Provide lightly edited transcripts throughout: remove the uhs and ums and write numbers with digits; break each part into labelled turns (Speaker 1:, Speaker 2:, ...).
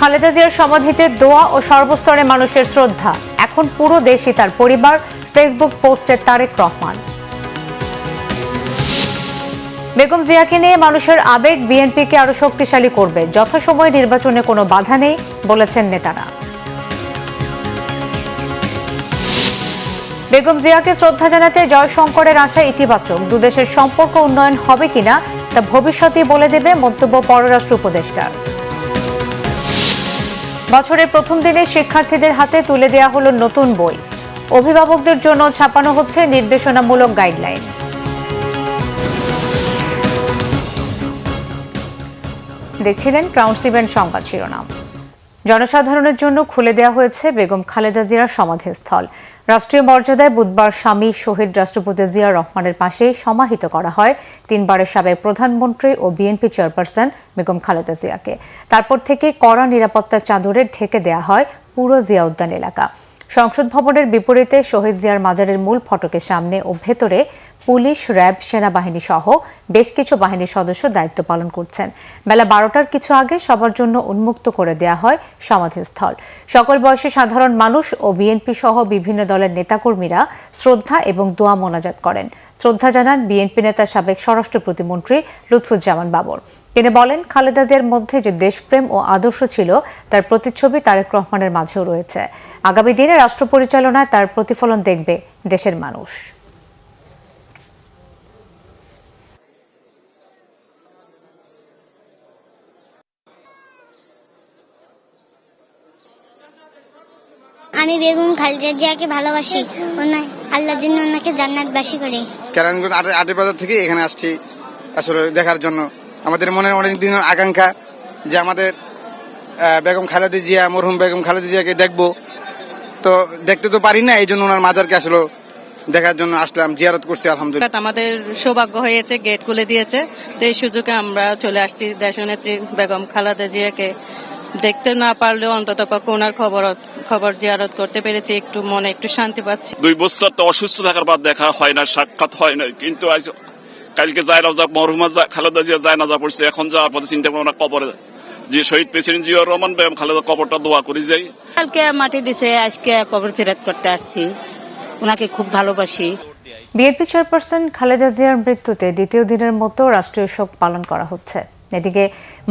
Speaker 1: খালেদা জিয়ার সমাধিতে দোয়া ও সর্বস্তরের মানুষের শ্রদ্ধা। এখন পুরো দেশই তার পরিবার। ফেসবুক পোস্টে তারেক রহমান। বেগম জিয়াকে নিয়ে মানুষের আবেগ বিএনপিকে আরো শক্তিশালী করবে। যথাসময়ে নির্বাচনে কোনো বাধা নেই বলেছেন নেতারা। বেগম জিয়াকে শ্রদ্ধা জানাতে জয়শঙ্করের আশা ইতিবাচক। দুদেশের সম্পর্ক উন্নয়ন হবে কিনা তা ভবিষ্যতেই বলে দেবে মন্তব্য পররাষ্ট্র উপদেষ্টার। বছরের প্রথম দিনে শিক্ষার্থীদের হাতে তুলে দেওয়া হলো নতুন বই। অভিভাবকদের জন্য ছাপানো হচ্ছে নির্দেশনামূলক গাইডলাইন। দেখছিলেন ক্রাউন ইভেন্ট সংবাদ শিরোনাম। জনসাধারণের জন্য খুলে দেওয়া হয়েছে বেগম খালেদা জিয়ার সমাধিস্থল। রাষ্ট্রীয় মর্যাদায় বুধবার স্বামী শহীদ রাষ্ট্রপতি জিয়াউর রহমানের পাশে সমাহিত করা হয় তিনবারের সাবেক প্রধানমন্ত্রী ও বিএনপি চেয়ারপারসন বেগম খালেদা জিয়াকে। তারপর থেকে কড়া নিরাপত্তার চাদরে ঢেকে দেওয়া হয় পুরো জিয়া উদ্যান এলাকা। সংসদ ভবনের বিপরীতে শহীদ জিয়ার মাজারের মূল ফটকের সামনে ও ভেতরে পুলিশ, র্যাব, সেনাবাহিনী সহ বেশ কিছু বাহিনীর সদস্য দায়িত্ব পালন করছেন। বেলা 12টার কিছু আগে সবার জন্য উন্মুক্ত করে দেওয়া হয় সমাধিস্থল। সকল বয়সী সাধারণ মানুষ ও বিএনপি সহ বিভিন্ন দলের নেতাকর্মীরা শ্রদ্ধা এবং দোয়া মোনাজাত করেন। শ্রদ্ধা জানান বিএনপি নেতা সাবেক স্বরাষ্ট্র প্রতিমন্ত্রী লুৎফুজ্জামান বাবর। তিনি বলেন, খালেদা জিয়ার মধ্যে যে দেশপ্রেম ও আদর্শ ছিল তার প্রতিচ্ছবি তারেক রহমানের মাঝেও রয়েছে। আগামী দিনে রাষ্ট্র পরিচালনায় তার প্রতিফলন দেখবে দেশের মানুষ।
Speaker 2: আমি বেগম খালেদা জিয়াকে ভালোবাসি। আল্লাহ যেন ওনাকে জান্নাতবাসী করে।
Speaker 3: কেরানীগঞ্জ আটের বাজার থেকে এখানে আসছি আসলে দেখার জন্য। আমাদের মনে অনেক দিনের আকাঙ্ক্ষা যে আমাদের বেগম খালেদা জিয়া, মরহুম বেগম খালেদা জিয়াকে দেখবো, তো দেখতে তো পারি না। এই জন্য ওনার মাজারকে আসলে দেখার জন্য আসলাম, জিয়ারত করছি। আলহামদুলিল্লাহ
Speaker 4: আমাদের সৌভাগ্য হয়েছে, গেট খুলে দিয়েছে। তো এই সুযোগে আমরা চলে আসছি দেশনেত্রী বেগম খালেদা জিয়াকে দেখতে না পারলেও অন্তত পক্ষে ওনার খবর জিয়ারত করতে পেরেছি। একটু মনে একটু শান্তি পাচ্ছি।
Speaker 5: 2 বছর তো অসুস্থ থাকার পর দেখা হয় না, সাক্ষাৎ হয় না, কিন্তু আজ কালকে মরহুমা খালেদা জিয়া জায়নাজা পড়ছে। এখন যাওয়ার পথে চিন্তা করবো না কবরে যে শহীদ প্রেসিডেন্ট জিয়াউর রহমান বেগম খালেদা কবরটা দোয়া করে যাই।
Speaker 4: কালকে মাটি দিছে, আজকে কবর জিয়ারত করতে আসছি। ওনাকে খুব ভালোবাসি।
Speaker 1: বিএনপি চেয়ারপারসন খালেদা জিয়ার মৃত্যুতে দ্বিতীয় দিনের মতো রাষ্ট্রীয় শোক পালন করা হচ্ছে। এদিকে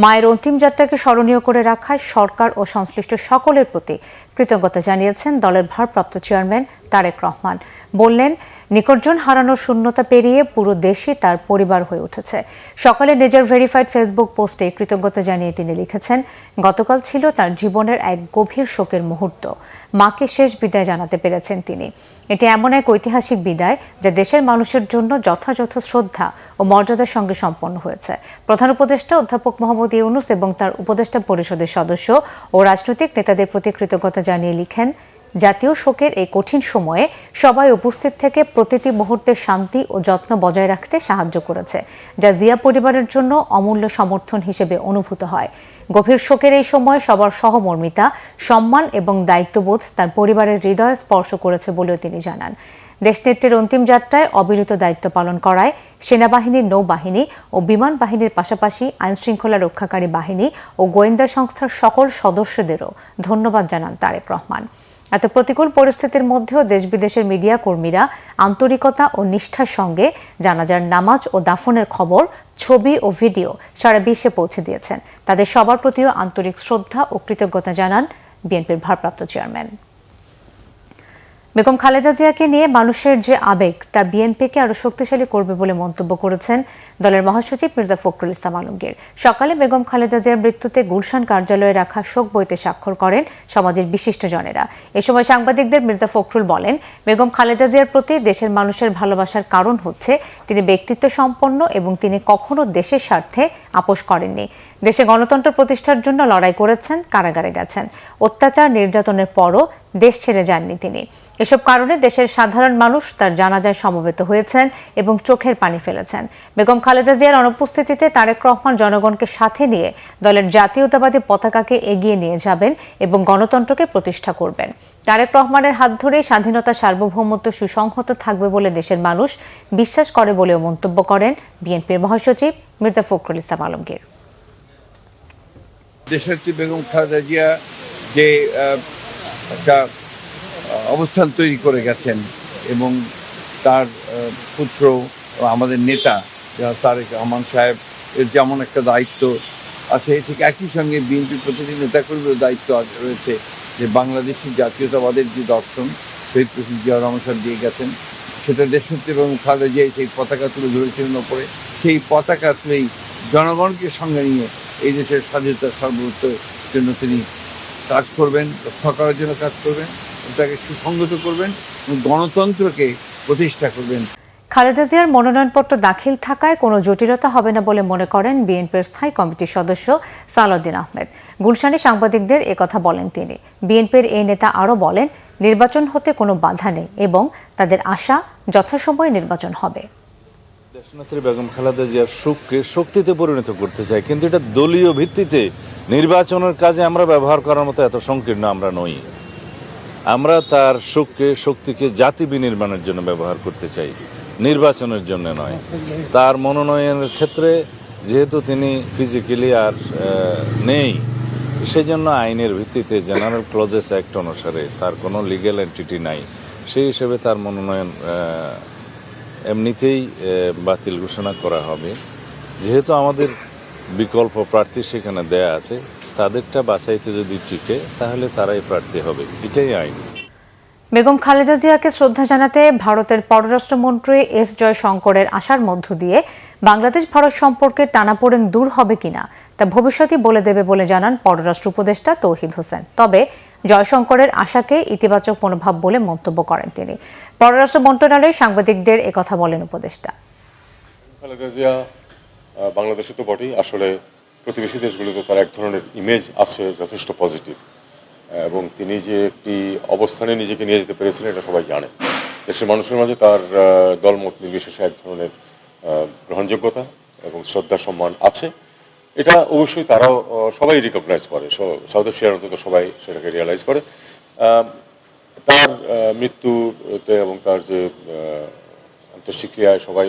Speaker 1: মায়ের অন্তিম যাত্রাকে স্মরণীয় করে রাখায় সরকার ও সংশ্লিষ্ট সকলের প্রতি কৃতজ্ঞতা জানিয়েছেন দলের ভারপ্রাপ্ত চেয়ারম্যান তারেক রহমান। বললেন, নিকটজন হারানোর শূন্যতা পেরিয়ে পুরো দেশই তার পরিবার হয়ে উঠেছে। সকালে নিজের ভেরিফাইড ফেসবুক পোস্টে কৃতজ্ঞতা জানিয়ে তিনি লিখেছেন, গতকাল ছিল তার জীবনের এক গভীর শোকের মুহূর্ত। মাকে শেষ বিদায় জানাতে পেরেছেন তিনি। এটি এমন এক ঐতিহাসিক বিদায় যা দেশের মানুষের জন্য যথাযথ শ্রদ্ধা ও মর্যাদার সঙ্গে সম্পন্ন হয়েছে। প্রধান উপদেষ্টা অধ্যাপক মোহাম্মদ ইউনূস এবং তার উপদেষ্টা পরিষদের সদস্য ও রাজনৈতিক নেতাদের প্রতি কৃতজ্ঞতা জানিয়ে লিখেন, জাতীয় শোকের এই কঠিন সময়ে সবাই উপস্থিত থেকে প্রতিটি মুহূর্তের শান্তি ও যত্ন বজায় রাখতে সাহায্য করেছে, যা জিয়া পরিবারের জন্য অমূল্য সমর্থন হিসেবে অনুভূত হয়। গভীর শোকের এই সময় সবার সহমর্মিতা, সম্মান এবং দায়িত্ববোধ তার পরিবারের হৃদয়ে স্পর্শ করেছে বলেও তিনি জানান। দেশনেত্রীর অন্তিম যাত্রায় অবিরত দায়িত্ব পালন করায় সেনাবাহিনী, নৌবাহিনী ও বিমান বাহিনীর পাশাপাশি আইনশৃঙ্খলা রক্ষাকারী বাহিনী ও গোয়েন্দা সংস্থার সকল সদস্যদেরও ধন্যবাদ জানান তারেক রহমান। এত প্রতিকূল পরিস্থিতির মধ্যেও দেশ বিদেশের মিডিয়া কর্মীরা আন্তরিকতা ও নিষ্ঠার সঙ্গে জানাজার নামাজ ও দাফনের খবর, ছবি ও ভিডিও সারা বিশ্বে পৌঁছে দিয়েছেন। তাদের সবার প্রতিও আন্তরিক শ্রদ্ধা ও কৃতজ্ঞতা জানান বিএনপির ভারপ্রাপ্ত চেয়ারম্যান। বেগম খালেদা জিয়াকে নিয়ে মানুষের যে আবেগ তা বিএনপিকে আরো শক্তিশালী করবে বলে মন্তব্য করেছেন দলের মহাসচিব মির্জা ফখরুল ইসলাম আলমগীর। সকালে বেগম খালেদা জিয়ার মৃত্যুতে গুলশান কার্যালয়ে রাখা শোক বইতে স্বাক্ষর করেন সমাজের বিশিষ্টজনেরা। এ সময় সাংবাদিকদের মির্জা ফখরুল বলেন, বেগম খালেদা জিয়ার প্রতি দেশের মানুষের ভালোবাসার কারণ হচ্ছে তিনি ব্যক্তিত্ব সম্পন্ন এবং তিনি কখনো দেশের স্বার্থে আপোস করেননি। দেশে গণতন্ত্র প্রতিষ্ঠার জন্য লড়াই করেছেন, কারাগারে গেছেন। অত্যাচার, নির্যাতনের পরও দেশ ছেড়ে যাননি তিনি। এসব কারণে দেশের সাধারণ মানুষ তার জানাজায় সমবেত হয়েছেন এবং চোখের পানি ফেলেছেন। বেগম খালেদা জিয়ার অনুপস্থিতিতে তারেক রহমান জনগণকে সাথে নিয়ে দলের জাতীয়তাবাদী পতাকাকে এগিয়ে নিয়ে যাবেন এবং গণতন্ত্রকে প্রতিষ্ঠা করবেন। তারেক রহমানের হাত ধরেই স্বাধীনতা, সার্বভৌমত্ব সুসংহত থাকবে বলে দেশের মানুষ বিশ্বাস করে বলেও মন্তব্য করেন বিএনপির মহাসচিব মির্জা ফখরুল ইসলাম আলমগীর।
Speaker 6: দেশনেত্রী বেগম খালেদা জিয়া যে একটা অবস্থান তৈরি করে গেছেন এবং তার পুত্র আমাদের নেতা যারা তারেক রহমান সাহেব এর যেমন একটা দায়িত্ব আছে, ঠিক একই সঙ্গে বিএনপির প্রতিটি নেতাকর্মীর দায়িত্ব রয়েছে যে বাংলাদেশি জাতীয়তাবাদের যে দর্শন শহীদ প্রেসিডেন্ট জিয়া রহমান সাহেব দিয়ে গেছেন, সেটা দেশনেত্রী এবং খালেদা জিয়া সেই পতাকা তুলে ধরেছিলেন ওপরে। সেই পতাকা তুলেই জনগণকে সঙ্গে নিয়ে এই দেশের স্বাধীনতা সার্বভৌমত্বের জন্য তিনি কাজ করবেন, রক্ষা করার জন্য কাজ করবেন, তাকে সুসংগত করবেন এবং গণতন্ত্রকে প্রতিষ্ঠা করবেন।
Speaker 1: খালেদা জিয়ার মনোনয়নপত্র দাখিল থাকায় কোনো জটিলতা হবে না বলে মনে করেন বিএনপির স্থায়ী কমিটির সদস্য সালাউদ্দিন আহমেদ। গুলশানে সাংবাদিকদের একথা বলেন তিনি। বিএনপির এই নেতা আরও বলেন, নির্বাচন হতে কোনো বাধা নেই এবং তাদের আশা যথাসময়ে নির্বাচন হবে।
Speaker 7: দেশনেত্রী বেগম খালেদা জিয়ার সুখকে শক্তিতে পরিণত করতে চাই, কিন্তু এটা দলীয় ভিত্তিতে নির্বাচনের কাজে আমরা ব্যবহার করার মতো এত সংকীর্ণ আমরা নই। আমরা তার সুখকে শক্তিকে জাতি বিনির্মাণের জন্য ব্যবহার করতে চাই, নির্বাচনের জন্য নয়। তার মনোনয়নের ক্ষেত্রে যেহেতু তিনি ফিজিক্যালি আর নেই, সেজন্য আইনের ভিত্তিতে জেনারেল ক্লজেস অ্যাক্ট অনুসারে তার কোনো লিগ্যাল এন্টিটি নাই, সেই হিসেবে তার মনোনয়ন এমনিতেই বাতিল ঘোষণা করা হবে। যেহেতু আমাদের বিকল্প প্রার্থী সেখানে দেয়া আছে, তাদেরটা বাছাইতে যদি টিকে তাহলে তারাই প্রার্থী হবে, এটাই আইন।
Speaker 1: বেগম খালেদা জিয়াকে শ্রদ্ধা জানাতে ভারতের পররাষ্ট্রমন্ত্রী এস জয়শঙ্করের আশার মধ্য দিয়ে বাংলাদেশ ভারত সম্পর্কে টানাপোড়েন দূর হবে কিনা তা ভবিষ্যতই বলে দেবে বলে জানান পররাষ্ট্র উপদেষ্টা তৌহিদ হোসেন। তবে জয়শঙ্করের আশাকে ইতিবাচক মনোভাব বলে মন্তব্য করেন তিনি। পররাষ্ট্র মন্ত্রণালয়ে সাংবাদিকদের একথা বলেন উপদেষ্টা।
Speaker 8: খালেদা জিয়া বাংলাদেশে তো বটেই, আসলে প্রতিবেশী দেশগুলোতে তার এক ধরনের ইমেজ আছে যথেষ্ট পজিটিভ, এবং তিনি যে একটি অবস্থানে নিজেকে নিয়ে যেতে পেরেছিলেন এটা সবাই জানে। দেশের মানুষের মাঝে তার দলমত নির্বিশেষে এক ধরনের গ্রহণযোগ্যতা এবং শ্রদ্ধা সম্মান আছে। এটা অবশ্যই তারাও সবাই রিকগনাইজ করে, সাউথ এশিয়ার অন্তত সবাই সেটাকে রিয়েলাইজ করে। তার মৃত্যুতে এবং তার যে অন্ত্যেষ্টিক্রিয়ায় সবাই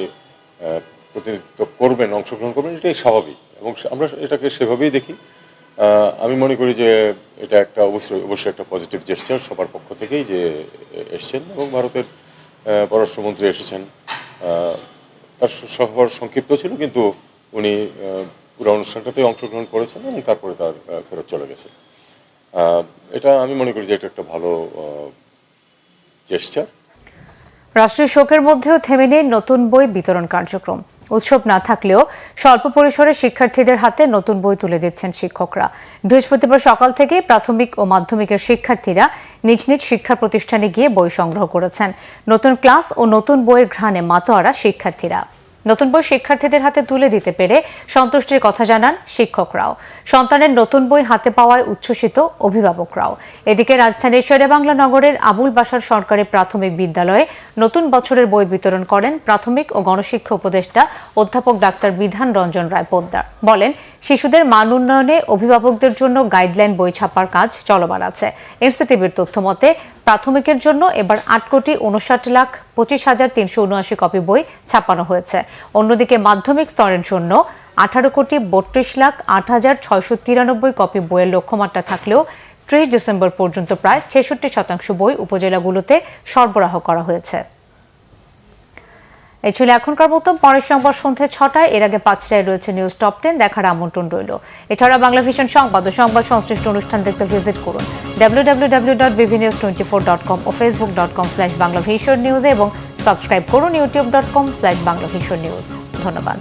Speaker 8: প্রতিনিধিত্ব করবেন, অংশগ্রহণ করবেন, এটাই স্বাভাবিক এবং আমরা এটাকে সেভাবেই দেখি। আমি মনে করি যে এটা একটা অবশ্যই একটা পজিটিভ জেস্টার সবার পক্ষ থেকেই যে এসছেন, এবং ভারতের পররাষ্ট্রমন্ত্রী এসেছেন। তার সফর সংক্ষিপ্ত ছিল, কিন্তু উনি পুরো অনুষ্ঠানটাতে অংশগ্রহণ করেছেন এবং তারপরে তার ফেরত চলে গেছে। এটা আমি মনে করি যে এটা একটা ভালো জেস্টার।
Speaker 1: রাষ্ট্রীয় শোকের মধ্যেও থেমে নেই নতুন বই বিতরণ কার্যক্রম। উৎসব না থাকলেও স্বল্প পরিসরে শিক্ষার্থীদের হাতে নতুন বই তুলে দিচ্ছেন শিক্ষকরা। বৃহস্পতিবার সকাল থেকে প্রাথমিক ও মাধ্যমিকের শিক্ষার্থীরা নিজ নিজ শিক্ষা প্রতিষ্ঠানে গিয়ে বই সংগ্রহ করেছেন। নতুন ক্লাস ও নতুন বইয়ের ঘ্রাণে মাতোয়ারা শিক্ষার্থীরা। নতুন বই শিক্ষার্থীদের হাতে তুলে দিতে পেরে সন্তুষ্টির কথা জানান শিক্ষকরাও। সন্তানের নতুন বই হাতে পাওয়ায় উচ্ছ্বসিত অভিভাবকরাও। এদিকে রাজধানীর শেরেবাংলা নগরের আবুল বাশার সরকারি প্রাথমিক বিদ্যালয়ে নতুন বছরের বই বিতরণ করেন প্রাথমিক ও গণশিক্ষা উপদেষ্টা অধ্যাপক ডাক্তার বিধান রঞ্জন রায় পোদ্দার। বলেন, শিশুদের মান উন্নয়নে অভিভাবকদের জন্য গাইডলাইন বই ছাপার কাজ চলমান আছে। এনসিটিভির তথ্য মতে প্রাথমিকের জন্য এবার 8,59,25,379 কপি বই ছাপানো হয়েছে। অন্যদিকে মাধ্যমিক স্তরের জন্য 18,32,08,693 কপি বইয়ের লক্ষ্যমাত্রা থাকলেও 30 ডিসেম্বর পর্যন্ত প্রায় 66% বই উপজেলাগুলোতে সরবরাহ করা হয়েছে। এই ছিল এখনকার মতো। পরের সংবাদ সন্ধ্যে 6টায়, এর আগে 5টায় রয়েছে নিউজ টপ 10 দেখার আমন্ত্রণ রইল। এছাড়া বাংলা ভিশন সংবাদ ও সংবাদ সংশ্লিষ্ট অনুষ্ঠান দেখতে ভিজিট করুন www.bvnews24.com ও facebook.com/banglavisionnews এবং সাবস্ক্রাইব করুন youtube.com/banglavisionnews। ধন্যবাদ।